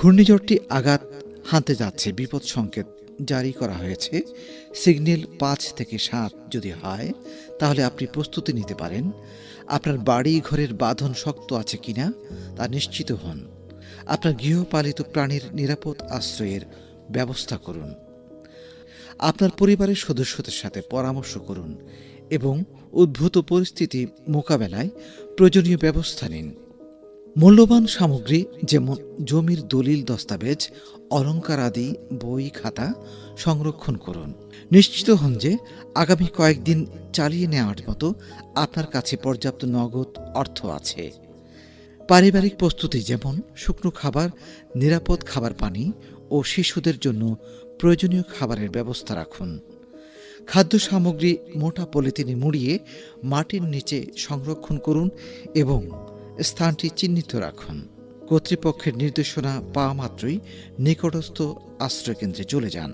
ঘূর্ণিঝড়টি আঘাত হানতে যাচ্ছে, বিপদ সংকেত জারি করা হয়েছে। সিগন্যাল 5 থেকে 7 যদি হয় তাহলে আপনি প্রস্তুতি নিতে পারেন। আপনার বাড়ি ঘরের বাঁধন শক্ত আছে কিনা তা নিশ্চিত হন। আপনার গৃহপালিত প্রাণীর নিরাপদ আশ্রয়ের ব্যবস্থা করুন। আপনার পরিবারের সদস্যদের সাথে পরামর্শ করুন এবং উদ্ভূত পরিস্থিতি মোকাবেলায় প্রয়োজনীয় ব্যবস্থা নিন। মূল্যবান সামগ্রী যেমন জমির দলিল, দস্তাবেজ, অলংকার আদি বই খাতা সংরক্ষণ করুন। নিশ্চিত হন যে আগামী কয়েকদিন চালিয়ে নেওয়ার মতো আপনার কাছে পর্যাপ্ত নগদ অর্থ আছে। পারিবারিক প্রস্তুতি যেমন শুকনো খাবার, নিরাপদ খাবার পানি ও শিশুদের জন্য প্রয়োজনীয় খাবারের ব্যবস্থা রাখুন। খাদ্য সামগ্রী মোটা পলিথিনে মুড়িয়ে মাটির নিচে সংরক্ষণ করুন এবং স্থানটি চিহ্নিত রাখুন। কর্তৃপক্ষের নির্দেশনা পাওয়া মাত্রই নিকটস্থ আশ্রয়কেন্দ্রে চলে যান।